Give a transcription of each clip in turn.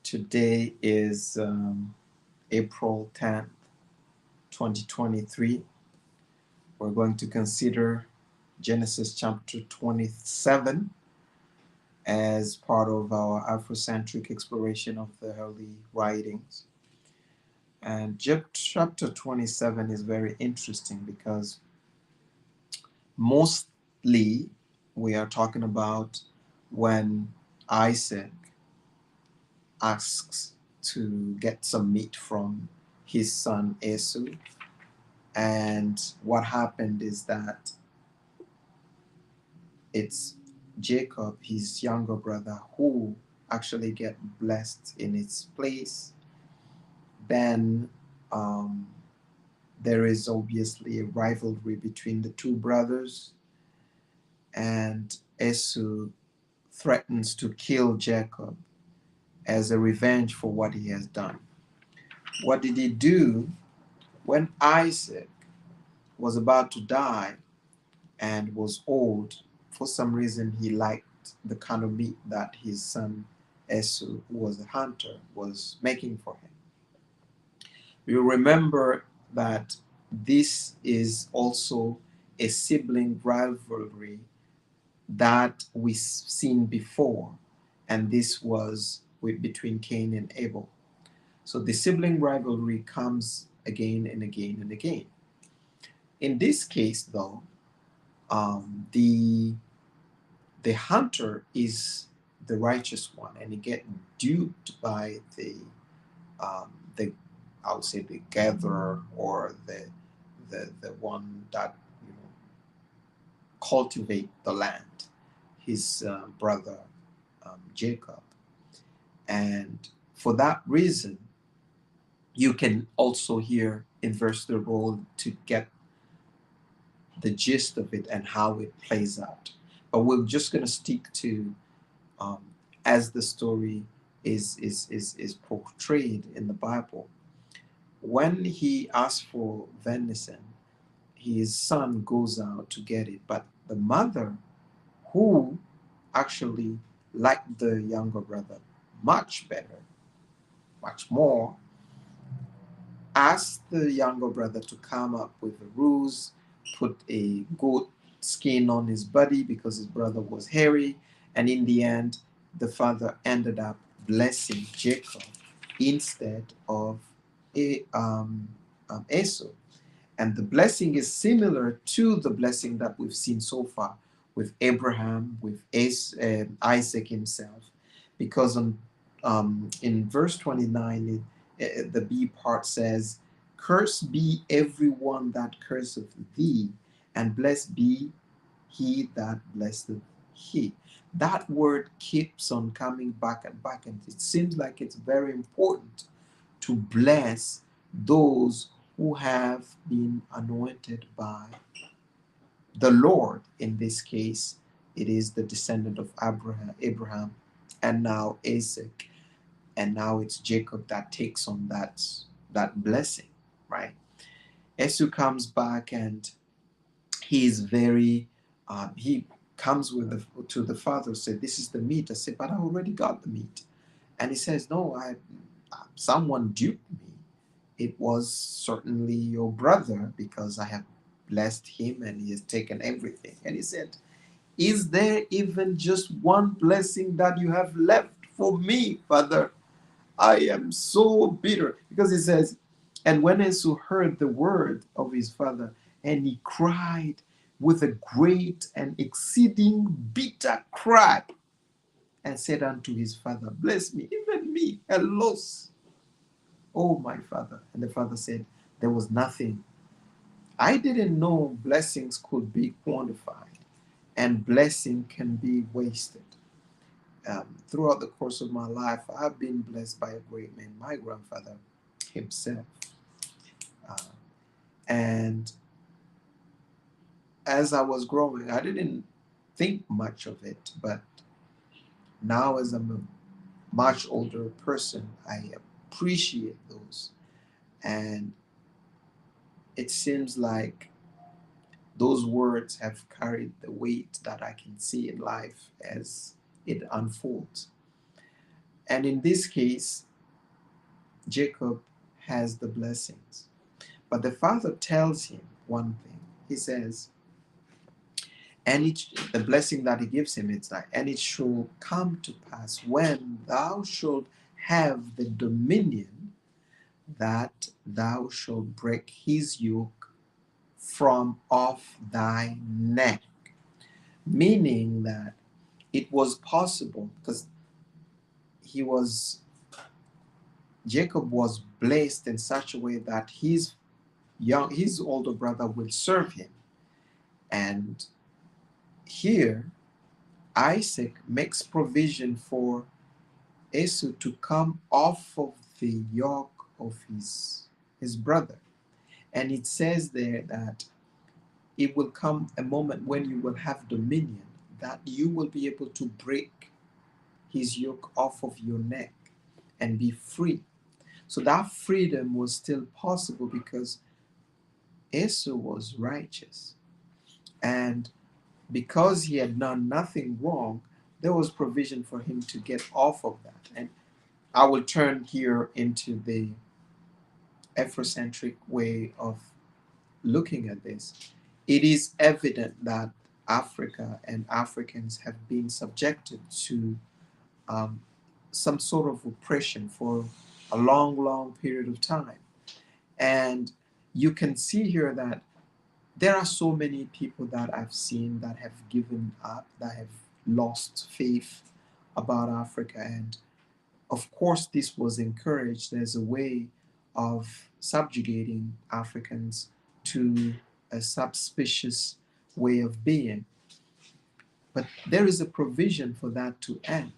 Today is April 10th, 2023. We're going to consider Genesis chapter 27 as part of our Afro-centric exploration of the Holy Writings. And chapter 27 is very interesting because mostly we are talking about when Isaac asks to get some meat from his son Esau. And what happened is that it's Jacob, his younger brother, who actually get blessed in its place. Then there is obviously a rivalry between the two brothers, and Esau threatens to kill Jacob as a revenge for what he has done. What did he do when Isaac was about to die and was old? For some reason, he liked the kind of meat that his son Esau, who was a hunter, was making for him. You remember that this is also a sibling rivalry that we've seen before, and this was between Cain and Abel. So the sibling rivalry comes again and again and again. In this case, though, the hunter is the righteous one, and he get duped by the I would say the gatherer, or the one that cultivate the land, his brother Jacob. And for that reason, you can also hear inverse the role to get the gist of it and how it plays out. But we're just going to stick to um, as the story is portrayed in the Bible. When he asks for venison, his son goes out to get it, but the mother, who actually liked the younger brother much better, much more, asked the younger brother to come up with a ruse, put a goat skin on his body because his brother was hairy, and in the end, the father ended up blessing Jacob instead of Esau. And the blessing is similar to the blessing that we've seen so far with Abraham, with Isaac himself, because in verse 29, the B part says, "Cursed be everyone that curseth thee, and blessed be he that blesseth he." That word keeps on coming back and back, and it seems like it's very important to bless those who have been anointed by the Lord. In this case, it is the descendant of Abraham, and now Isaac, and now it's Jacob that takes on that blessing, right? Esau comes back, and he is very he comes to the father, said, "This is the meat." I said, "But I already got the meat." And he says, "No, someone duped me. It was certainly your brother, because I have blessed him and he has taken everything." And he said, "Is there even just one blessing that you have left for me, father? I am so bitter." Because he says, "And when Esau heard the word of his father, and he cried with a great and exceeding bitter cry, and said unto his father, Bless me, even me, a loss, oh my father." And the father said, "There was nothing. I didn't know blessings could be quantified, and blessing can be wasted." Throughout the course of my life, I've been blessed by a great man, my grandfather himself. Uh, and as I was growing, I didn't think much of it. But now, as I'm a much older person, I appreciate those. And it seems like those words have carried the weight that I can see in life as it unfolds. And in this case, Jacob has the blessings. But the father tells him one thing. He says, the blessing that he gives him is that, and it shall come to pass when thou shalt have the dominion, that thou shalt break his yoke from off thy neck. Meaning that it was possible, because he was Jacob was blessed in such a way that his older brother will serve him. And here Isaac makes provision for Esau to come off of the yoke of his brother. And it says there that it will come a moment when you will have dominion, that you will be able to break his yoke off of your neck and be free. So that freedom was still possible because Esau was righteous. And because he had done nothing wrong, there was provision for him to get off of that. And I will turn here into the Afro-centric way of looking at this. It is evident that Africa and Africans have been subjected to um, some sort of oppression for a long, long period of time. And you can see here that there are so many people that I've seen that have given up, that have lost faith about Africa. And of course, this was encouraged as a way of subjugating Africans to a subspecies way of being. But there is a provision for that to end.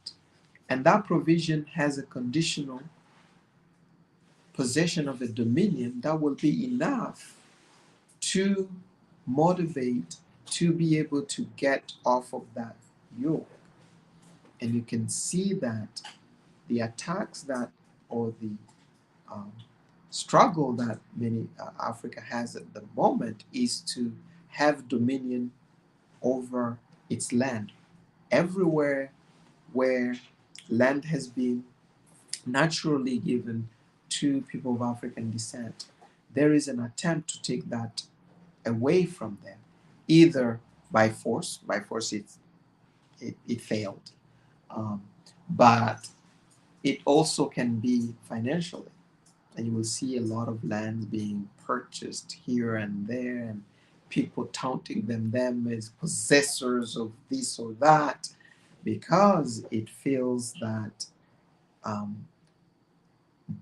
And that provision has a conditional possession of a dominion that will be enough to motivate to be able to get off of that yoke. And you can see that the attacks that, or the um, struggle that many Africa has at the moment is to have dominion over its land. Everywhere where land has been naturally given to people of African descent, there is an attempt to take that away from them, either by force. By force, it failed, um, but it also can be financially, and you will see a lot of lands being purchased here and there, and people touting them as possessors of this or that, because it feels that um,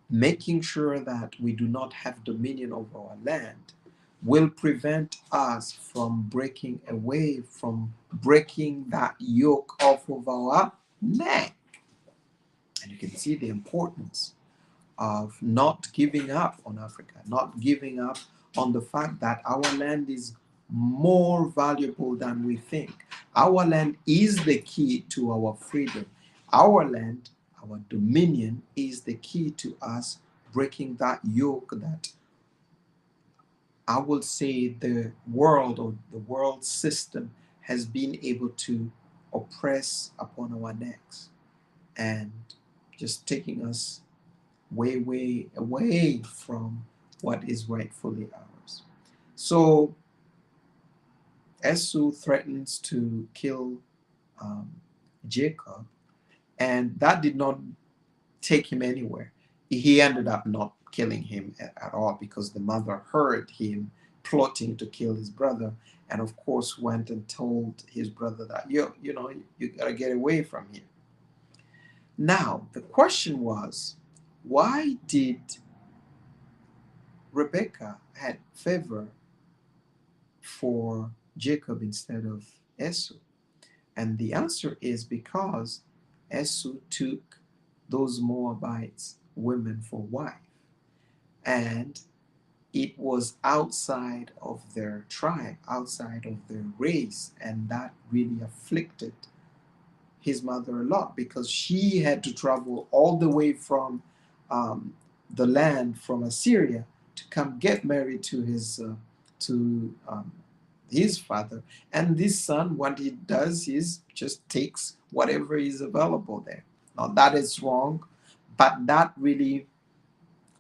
making sure that we do not have dominion over our land will prevent us from breaking away, from breaking that yoke off of our neck. And you can see the importance of not giving up on Africa, not giving up on the fact that our land is more valuable than we think. Our land is the key to our freedom. Our land, our dominion, is the key to us breaking that yoke that I will say the world, or the world system, has been able to oppress upon our necks, and just taking us way, way away from what is rightfully ours. So Esau threatens to kill um, Jacob, and that did not take him anywhere. He ended up not killing him at all, because the mother heard him plotting to kill his brother, and of course went and told his brother that you gotta get away from here. Now the question was, why did Rebecca had favor for Jacob instead of Esau? And the answer is because Esau took those Moabites women for wife, and it was outside of their tribe, outside of their race, and that really afflicted his mother a lot, because she had to travel all the way from the land, from Assyria, to come get married to to his father. And this son, what he does is just takes whatever is available there. That is wrong, but that really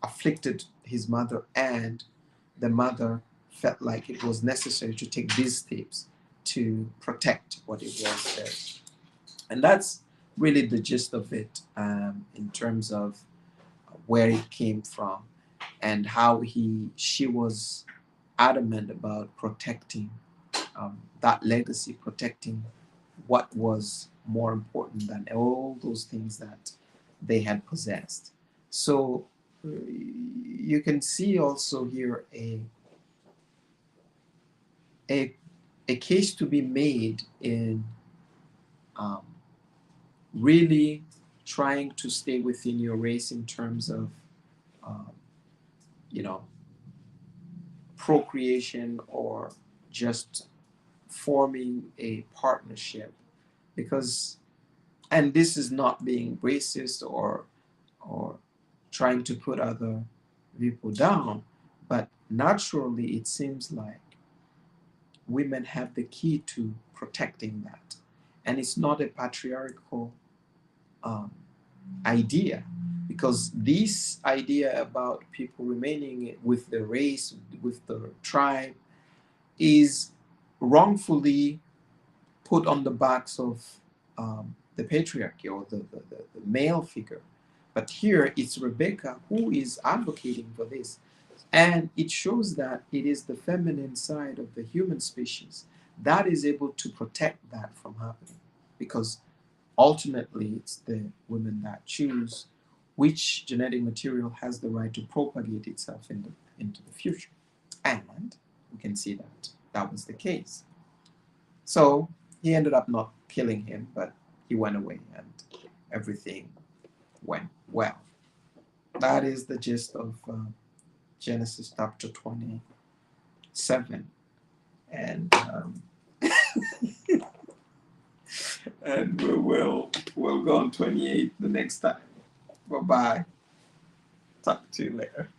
afflicted his mother, and the mother felt like it was necessary to take these steps to protect what it was there. And that's really the gist of it, in terms of where it came from and how she was adamant about protecting that legacy, protecting what was more important than all those things that they had possessed. So you can see also here a, a case to be made in um, really trying to stay within your race in terms of um, you know, procreation or just forming a partnership, because, and this is not being racist or trying to put other people down, but naturally it seems like women have the key to protecting that, and it's not a patriarchal um, idea, because this idea about people remaining with the race, with the tribe, is wrongfully put on the backs of the patriarchy or the male figure. But here it's Rebecca who is advocating for this. And it shows that it is the feminine side of the human species that is able to protect that from happening. Because ultimately, it's the women that choose which genetic material has the right to propagate itself into the future. And we can see that that was the case. So he ended up not killing him, but he went away and everything went well. That is the gist of Genesis chapter 27. And and we'll go on 28 the next time. Bye bye. Talk to you later.